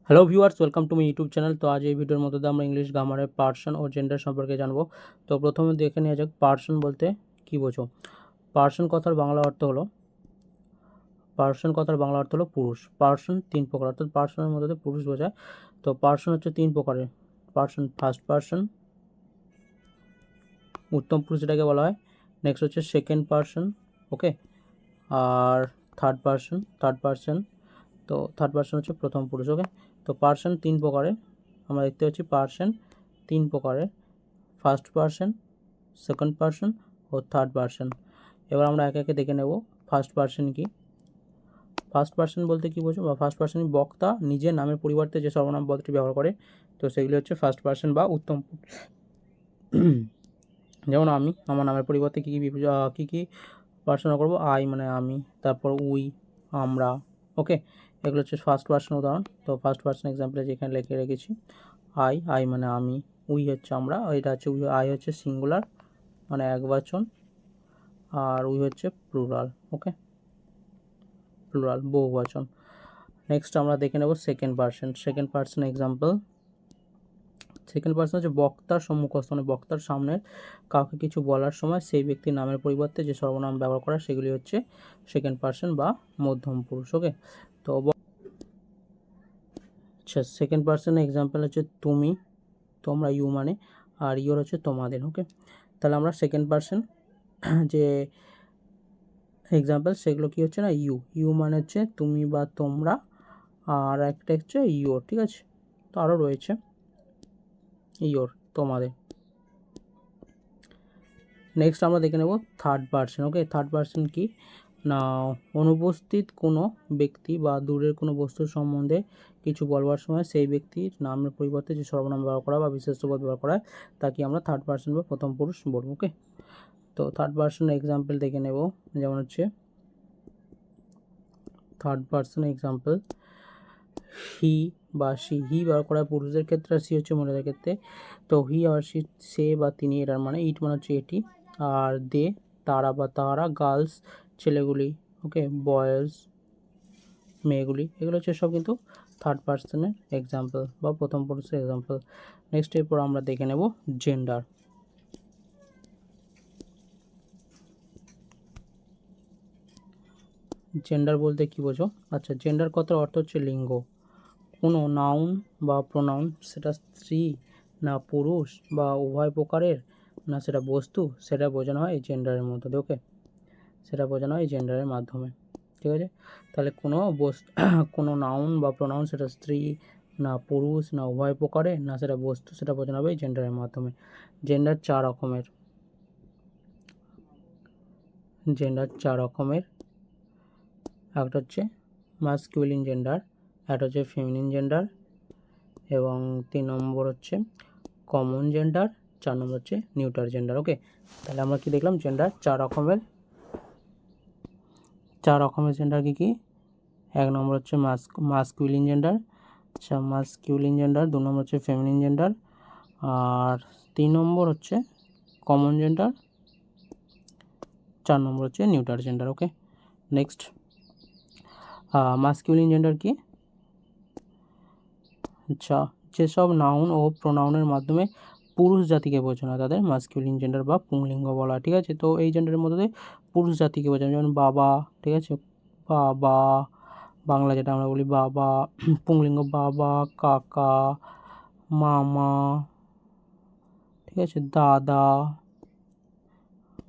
Hello viewers, welcome to my YouTube channel. তো আজ এই ভিডিওর মধ্যে দিয়ে আমরা ইংলিশ গ্রামারের পার্সন ও জেন্ডার সম্পর্কে জানবো। তো প্রথমে দেখে নেওয়া যাক পার্সন বলতে কী বোঝো। পার্সন কথার বাংলা অর্থ হলো পুরুষ। পার্সন তিন প্রকার, অর্থাৎ পার্সনের মধ্যে দিয়ে পুরুষ বোঝায়। তো পার্সন হচ্ছে তিন প্রকারের। পার্সন ফার্স্ট পার্সন, উত্তম পুরুষ যেটাকে বলা হয়। নেক্সট হচ্ছে সেকেন্ড পার্সন, ওকে। আর থার্ড পার্সন। তো থার্ড পার্সন হচ্ছে প্রথম পুরুষ, ওকে। তো পার্সন তিন প্রকারের আমরা দেখতে পাচ্ছি। পার্সন তিন প্রকারের, ফার্স্ট পার্সন, সেকেন্ড পার্সন ও থার্ড পার্সন। এবার আমরা একে একে দেখে নেব ফার্স্ট পার্সন কি। ফার্স্ট পার্সন বলতে কী বোঝো, বা ফার্স্ট পার্সন বক্তা নিজের নামের পরিবর্তে যে সর্বনাম পদটি ব্যবহার করে, তো সেগুলি হচ্ছে ফার্স্ট পার্সন বা উত্তম পুরুষ। যেমন আমি, আমার নামের পরিবর্তে কী কী পার্সন করবো। আই মানে আমি, তারপর উই আমরা, ওকে। এগুলো হচ্ছে ফার্স্ট পার্সন উদাহরণ। তো ফার্স্ট পার্সন এক্সাম্পলে যেখানে লিখে রেখেছি আই মানে আমি, উই হচ্ছে আমরা, এটা হচ্ছে উই। আই হচ্ছে সিঙ্গুলার মানে একবচন, আর উই হচ্ছে প্লুরাল, ওকে, প্লুরাল বহুবচন। নেক্সট আমরা দেখে নেব second person example. Second person হচ্ছে বক্তার সম্মুখস্থ, মানে বক্তার সামনে কাউকে কিছু বলার সময় সেই ব্যক্তির নামের পরিবর্তে যে সর্বনাম ব্যবহার করা, সেগুলি হচ্ছে সেকেন্ড পার্সন বা মধ্যম পুরুষ, ওকে। তো আচ্ছা, সেকেন্ড পার্সনের এক্সাম্পল হচ্ছে তুমি, তোমরা, ইউ মানে, আর ইউর হচ্ছে তোমাদের, ওকে। তাহলে আমরা সেকেন্ড পার্সন যে এক্সাম্পল সেগুলো কি হচ্ছে না, ইউ মানে হচ্ছে তুমি বা তোমরা, আর একটা হচ্ছে ইউর, ঠিক আছে। তো আরও রয়েছে ইউর, তোমাদের। নেক্সট আমরা দেখে নেব থার্ড পার্সন, ওকে। থার্ড পার্সন কি না, অনুপস্থিত কোনো ব্যক্তি বা দূরের কোনো বস্তুর সম্বন্ধে কিছু বলবার সময় সেই ব্যক্তির নামের পরিবর্তে যে সর্বনাম ব্যবহার করা বা বিশেষ্যপদ ব্যবহার করা হয়, তাকে আমরা থার্ড পার্সন বা প্রথম পুরুষ বলবো, ওকে। তো থার্ড পার্সনের এক্সাম্পল দেখে নেব। যেমন হচ্ছে থার্ড পার্সন এক্সাম্পল, হি বা সি। হি ব্যবহার করা পুরুষদের ক্ষেত্রে, আর সি হচ্ছে মহিলাদের ক্ষেত্রে। তো হি আর সি, সে বা তিনি, এটার মানে, ইট মানে হচ্ছে এটি, আর দে তারা বা তাহারা, গার্লস ছেলেগুলি, ওকে, বয়েজ মেয়েগুলি। এগুলো হচ্ছে সব কিন্তু থার্ড পার্সনের এক্সাম্পল বা প্রথম পুরুষের এক্সাম্পল। নেক্সট এরপর আমরা দেখে নেব জেন্ডার। জেন্ডার বলতে কী বোঝো। আচ্ছা, জেন্ডার কথার অর্থ হচ্ছে লিঙ্গ। কোনো নাউন বা প্রোনাউন, সেটা স্ত্রী না পুরুষ বা উভয় প্রকারের, না সেটা বস্তু, সেটা বোঝানো হয় এই জেন্ডারের মধ্যে দিয়ে, ওকে। সেটা বোঝানো হয় এই জেন্ডারের মাধ্যমে, ঠিক আছে। তাহলে কোনো বস্তু, কোনো নাউন বা প্রোনাউন, সেটা স্ত্রী না পুরুষ না উভয় প্রকারের, না সেটা বস্তু, সেটা বোঝানো হবে এই জেন্ডারের মাধ্যমে। জেন্ডার চার রকমের। একটা হচ্ছে মাস্কুলিন জেন্ডার, একটা হচ্ছে ফেমিনিন জেন্ডার, এবং 3 নম্বর হচ্ছে কমন জেন্ডার, 4 নম্বর হচ্ছে নিউট্রাল জেন্ডার, ওকে। তাহলে আমরা কি দেখলাম, জেন্ডার চার রকমের জেন্ডার কী। 1 নম্বর হচ্ছে মাস্কুলিন জেন্ডার, আচ্ছা মাস্কুলিন জেন্ডার। 2 নম্বর হচ্ছে ফেমিনিন জেন্ডার, আর 3 নম্বর হচ্ছে কমন জেন্ডার, 4 নম্বর হচ্ছে নিউট্রাল জেন্ডার, ওকে। নেক্সট মাস্কুলিন জেন্ডার কি, আচ্ছা যেসব নাউন ও প্রোনাউনের মাধ্যমে পুরুষ জাতিকে বোঝানো হয় তাদের মাস্কুলিন জেন্ডার বা পুংলিঙ্গ বলা হয়, ঠিক আছে। তো এই জেন্ডারের মধ্যে পুরুষ জাতিকে বোঝানো, যেমন বাবা, ঠিক আছে, বাবা বাংলা যেটা আমরা বলি বাবা, পুংলিঙ্গ বাবা, কাকা, মামা, ঠিক আছে, দাদা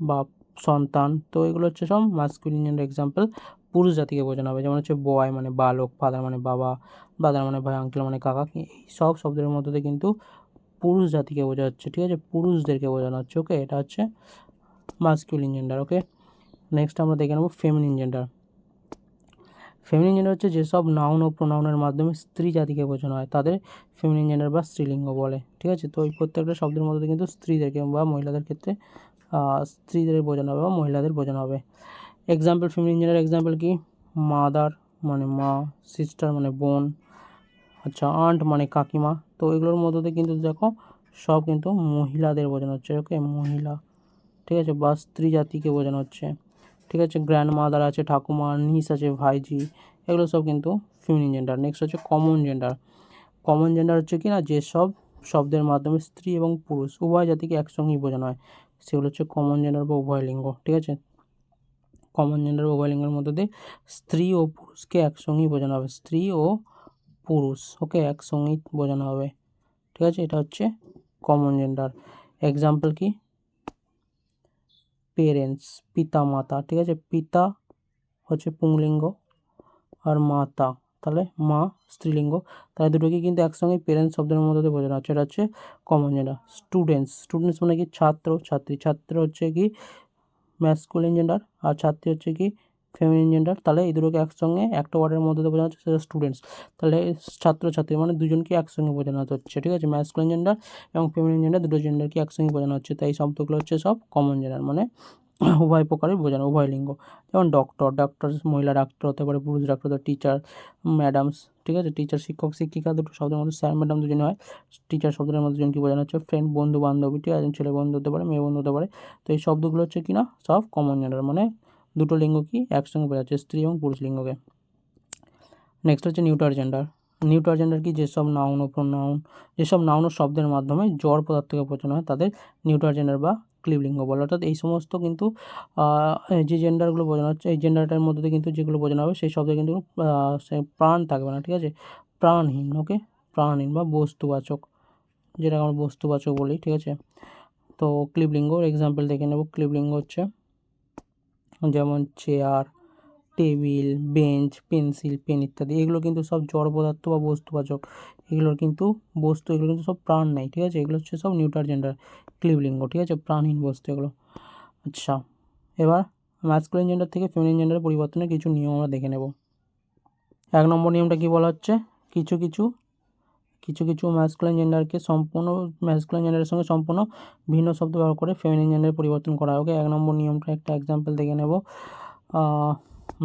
বা সন্তান। তো এগুলো হচ্ছে সব মাস্কুলিন জেন্ডার এক্সাম্পল, পুরুষ জাতিকে বোঝানো হবে। যেমন হচ্ছে বয় মানে বালক, ফাদার মানে বাবা, ব্রাদার মানে ভাই, আঙ্কেল মানে কাকা। এই সব শব্দের মধ্যে কিন্তু পুরুষ জাতিকে বোঝা হচ্ছে, ঠিক আছে, পুরুষদেরকে বোঝানো হচ্ছে, ওকে। এটা হচ্ছে মাস্কুলিন জেন্ডার, ওকে। নেক্সট আমরা দেখে নেব ফেমিনিন জেন্ডার। ফেমিনিন জেন্ডার হচ্ছে যেসব নাউন ও প্রোনাউনের মাধ্যমে স্ত্রী জাতিকে বোঝানো হয় তাদের ফেমিনিন জেন্ডার বা স্ত্রীলিঙ্গ বলে, ঠিক আছে। তো এই প্রত্যেকটা শব্দের মধ্যে কিন্তু স্ত্রীদেরকে বা মহিলাদের ক্ষেত্রে স্ত্রীদের বোঝানো হবে বা মহিলাদের বোঝানো হবে। এক্সাম্পল ফেমিনিন জেন্ডার এক্সাম্পল কি, মাদার মানে মা, সিস্টার মানে বোন, আচ্ছা আন্ট মানে কাকিমা। তো এগুলোর মধ্যে কিন্তু দেখো সব কিন্তু মহিলাদের বোঝানো হচ্ছে, ওকে, মহিলা, ঠিক আছে, বা স্ত্রী জাতিকে বোঝানো হচ্ছে, ঠিক আছে। গ্র্যান্ড মাদার আছে ঠাকুমা, নিস আছে ভাইজি, এগুলো সব কিন্তু ফেমিনিন জেন্ডার। নেক্সট হচ্ছে কমন জেন্ডার। কমন জেন্ডার হচ্ছে কি না, যেসব শব্দের মাধ্যমে স্ত্রী এবং পুরুষ উভয় জাতিকে একসঙ্গেই বোঝানো হয় সেগুলো হচ্ছে কমন জেন্ডার বা উভয় লিঙ্গ। ঠিক আছে, কমন জেন্ডার উভয় লিঙ্গের মধ্যে দিয়ে স্ত্রী ও পুরুষকে একসঙ্গেই বোঝানো হবে, স্ত্রী ও পুরুষ ওকে একসঙ্গেই বোঝানো হবে। ঠিক আছে, এটা হচ্ছে কমন জেন্ডার। এক্সাম্পল কি, পেরেন্টস পিতা মাতা। ঠিক আছে, পিতা হচ্ছে পুংলিঙ্গ আর মাতা তাহলে মা স্ত্রীলিঙ্গ, তাহলে দুটোকে কিন্তু একসঙ্গে পেরেন্টস শব্দের মধ্যে দিয়ে বোঝানো হচ্ছে, এটা হচ্ছে কমন জেন্ডার। স্টুডেন্টস, স্টুডেন্টস মানে কি ছাত্র ছাত্রী, ছাত্র হচ্ছে কি ম্যাসকুলিন জেন্ডার আর ছাত্রী হচ্ছে কি ফেমিনিন জেন্ডার, তাহলে এই দুটোকে একসঙ্গে একটা ওয়ার্ডের মধ্যে দিয়ে বোঝানো হচ্ছে সেটা স্টুডেন্টস। তাহলে ছাত্র ছাত্রী মানে দুজনকে একসঙ্গে বোঝানো হচ্ছে। ঠিক আছে, ম্যাসকুলিন জেন্ডার এবং ফেমিনিন জেন্ডার দুটো জেন্ডারকে একসঙ্গে বোঝানো হচ্ছে, তাই এই শব্দগুলো হচ্ছে সব কমন জেন্ডার, মানে উভয় প্রকারই বোঝানো, উভয় লিঙ্গ। যেমন ডক্টর, ডক্টর মহিলা ডাক্তার হতে পারে, পুরুষ ডাক্তার হতে টিচার, ম্যাডামস। ঠিক আছে, টিচার শিক্ষক শিক্ষিকা দুটো শব্দের মধ্যে স্যার ম্যাডাম দুজনে হয়। টিচার শব্দের মধ্যে দুজনকে বোঝানো হচ্ছে। ফ্রেন্ড বন্ধু বান্ধবী, ঠিক আছে, ছেলে বন্ধু হতে পারে, মেয়ে বন্ধু হতে পারে। তো এই শব্দগুলো হচ্ছে কি না সব কমন জেন্ডার, মানে দুটো লিঙ্গ কি একসঙ্গে বোঝাচ্ছে, স্ত্রী এবং পুরুষ লিঙ্গকে। নেক্সট হচ্ছে নিউটার জেন্ডার। নিউটার জেন্ডার কি, যেসব নাউন ও প্রোনাউন, যেসব নাউন ও শব্দের মাধ্যমে জড় পদার্থকে বোঝানো হয় তাদের নিউটার জেন্ডার বা ক্লিবলিঙ্গ বলে। অর্থাৎ এই সমস্ত কিন্তু যে জেন্ডারগুলো বোঝানো হচ্ছে এই জেন্ডারটার মধ্যে দিয়ে কিন্তু যেগুলো বোঝানো হবে সেই শব্দে কিন্তু সে প্রাণ থাকবে না। ঠিক আছে, প্রাণহীন, ওকে, প্রাণহীন বা বস্তুবাচক, যেটা আমরা বস্তুবাচক বলি। ঠিক আছে, তো ক্লিবলিঙ্গর এক্সাম্পল দেখে নেব। ক্লিবলিঙ্গ হচ্ছে যেমন chair, table, bench, pencil, pen ইত্যাদি, এগুলো কিন্তু সব জড় পদার্থ বা বস্তুবাচক, এগুলোর কিন্তু বস্তু, এগুলো কিন্তু সব প্রাণ নেই। ঠিক আছে, এগুলো হচ্ছে সব নিউটার জেন্ডার ক্লিবলিঙ্গ। ঠিক আছে, প্রাণহীন বস্তু এগুলো। আচ্ছা, এবার ম্যাসকুলিন জেন্ডার থেকে ফেমিনিন জেন্ডারে পরিবর্তনের কিছু নিয়ম আমরা দেখে নেব। 1 নম্বর নিয়মটা কি বলা হচ্ছে, কিছু কিছু ম্যাসকুলিন জেন্ডারকে সম্পূর্ণ ম্যাসকুলিন জেন্ডারের সঙ্গে সম্পূর্ণ ভিন্ন শব্দ ব্যবহার করে ফেমিনিন জেন্ডারে পরিবর্তন করা হয়। ওকে, 1 নম্বর নিয়মটা একটা এক্সাম্পল দেখে নেব।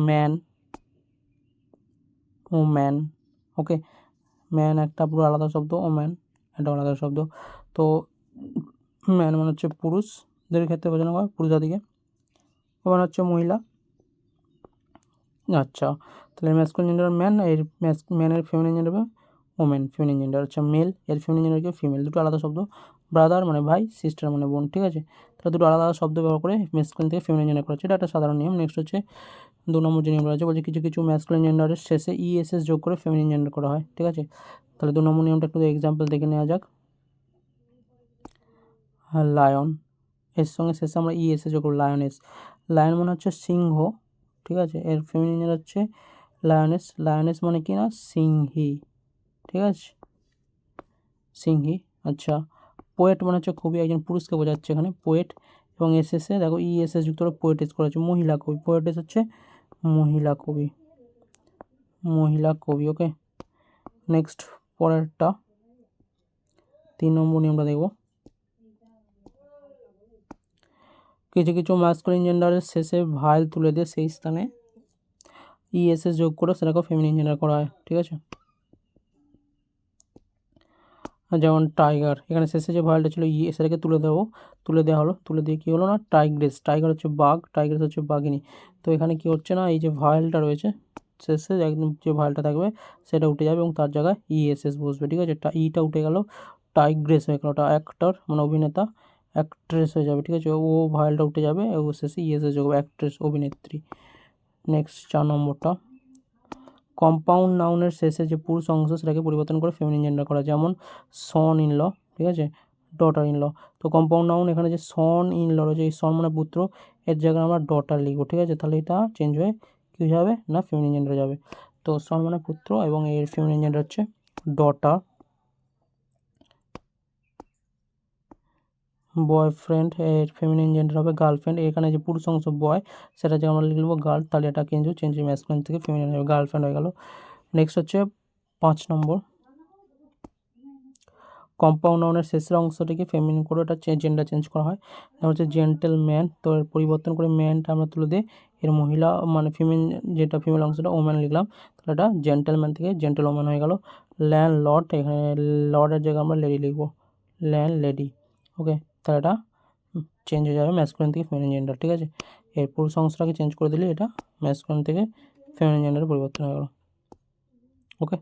Man, woman. ওকে, ম্যান একটা পুরো আলাদা শব্দ, ওম্যান একটা আলাদা শব্দ। তো ম্যান মানে হচ্ছে পুরুষদের ক্ষেত্রে বোঝানো হয়, পুরুষ জাতিকে। ওম্যান হচ্ছে মহিলা। আচ্ছা, তাহলে ম্যাসকুলিন জেন্ডার ম্যান, এর ম্যানের ফেমিনিন জেন্ডার হবে ওমেন, ফেমিনিন জেন্ডার। আচ্ছা, মেল, এর ফেমিনিন জেন্ডার কি ফিমেল, দুটো আলাদা শব্দ। ব্রাদার মানে ভাই, সিস্টার মানে বোন। ঠিক আছে, তাহলে দুটো আলাদা শব্দ ব্যবহার করে ম্যাসকুলিন থেকে ফেমিনিন জেন্ডার করা হচ্ছে, এটা একটা সাধারণ নিয়ম। নেক্সট হচ্ছে 2 নম্বর যে নিয়ম রয়েছে, বলছে কিছু ম্যাসকুলিন জেন্ডারের শেষে ইএসএস যোগ করে ফেমিনিন জেন্ডার করা হয়। ঠিক আছে, তাহলে 2 নম্বর নিয়মটা একটু এক্সাম্পল দেখে নেওয়া যাক। লায়ন, এর সঙ্গে শেষে আমরা ইএসএস যোগ করব, লায়নেস। লায়ন মানে হচ্ছে সিংহ। ঠিক আছে, এর ফেমিনিন জেন্ডার হচ্ছে লায়নেস। লায়নেস মানে কি না সিংহী। ঠিক আছে, সিংহী। আচ্ছা, পোয়েট মানে হচ্ছে কবি, একজন পুরুষকে বোঝাচ্ছে এখানে পোয়েট, এবং এসএসে দেখো ইএসএস যুক্ত করে পোয়েটেস করা হচ্ছে, মহিলা কবি। পোয়েটেস হচ্ছে মহিলা কবি, মহিলা কবি। ওকে, নেক্সট পরেরটা 3 নম্বর নিয়মটা দেখব। কিছু ম্যাসকুলিন জেন্ডারের শেষে ভাইল তুলে দিয়ে সেই স্থানে ইএসএস যোগ করে সেটাকে ফেমিনিন জেন্ডার করা হয়। ঠিক আছে, যেমন টাইগার, এখানে শেষে যে ভাইলটা ছিল সেটাকে তুলে দেওয়া হলো, তুলে দিয়ে কী হলো না টাইগ্রেস। টাইগার হচ্ছে বাঘ, টাইগ্রেস হচ্ছে বাঘিনী। তো এখানে কি হচ্ছে না, এই যে ভাইলটা রয়েছে শেষে একদম যে ভাইলটা থাকবে সেটা উঠে যাবে এবং তার জায়গায় ইএসএস বসবে। ঠিক আছে, ইটা উঠে গেল, টাইগ্রেস হয়ে গেল, ওটা অ্যাক্টর মানে অভিনেতা, অ্যাক্ট্রেস হয়ে যাবে। ঠিক আছে, ও ভাইলটা উঠে যাবে ও শেষে ইএসএস যোগ, অ্যাক্ট্রেস অভিনেত্রী। নেক্সট 4 নম্বরটা, কম্পাউন্ড নাউনের শেষে যে পুরুষ অংশ সেটাকে পরিবর্তন করে ফেমিনিন জেন্ডার করা, যেমন সন ইন ল। ঠিক আছে, ডটার ইন ল। তো কম্পাউন্ড নাউন এখানে যে সন ইন ল রয়েছে, এই সন মানে পুত্র, এর জায়গায় আমরা ডটার লিখবো। ঠিক আছে, তাহলে এটা চেঞ্জ হয়ে কী যাবে না ফেমিনিন জেন্ডার যাবে। তো সন মানে পুত্র এবং এর ফেমিনিন জেন্ডার হচ্ছে ডটার। বয়ফ্রেন্ড, এর ফেমিনিন জেন্ডার হবে গার্লফ্রেন্ড। এখানে যে পুরুষ অংশ বয় সেটা যে আমরা লিখবো গার্ল, তাহলে এটা চেঞ্জ ম্যাসকুলিন থেকে ফেমিনিন হবে, গার্লফ্রেন্ড হয়ে গেল। নেক্সট হচ্ছে 5 নম্বর, কম্পাউন্ড নাউনের শেষের অংশটিকে ফেমিনিন করে এটা জেন্ডার চেঞ্জ করা হয়। এটা হচ্ছে জেন্টেলম্যান, তো এর পরিবর্তন করে ম্যানটা আমরা তুলে দিয়ে এর মহিলা মানে ফিমেল, যেটা ফিমেল অংশটা ওম্যান লিখলাম, তাহলে এটা জেন্টেলম্যান থেকে জেন্টেল ওম্যান হয়ে গেল। ল্যান্ড লর্ড, এখানে লর্ডের জায়গায় আমরা লেডি লিখবো, ল্যান্ড লেডি। ওকে, তাহলে এটা চেঞ্জ হয়ে যাবে ম্যাসকুলিন থেকে ফেমিনিন জেন্ডার। ঠিক আছে, এর পুরুষ অংশটাকে চেঞ্জ করে দিলে এটা ম্যাসকুলিন থেকে ফেমিনিন জেন্ডারে পরিবর্তন হয়ে গেল। ওকে।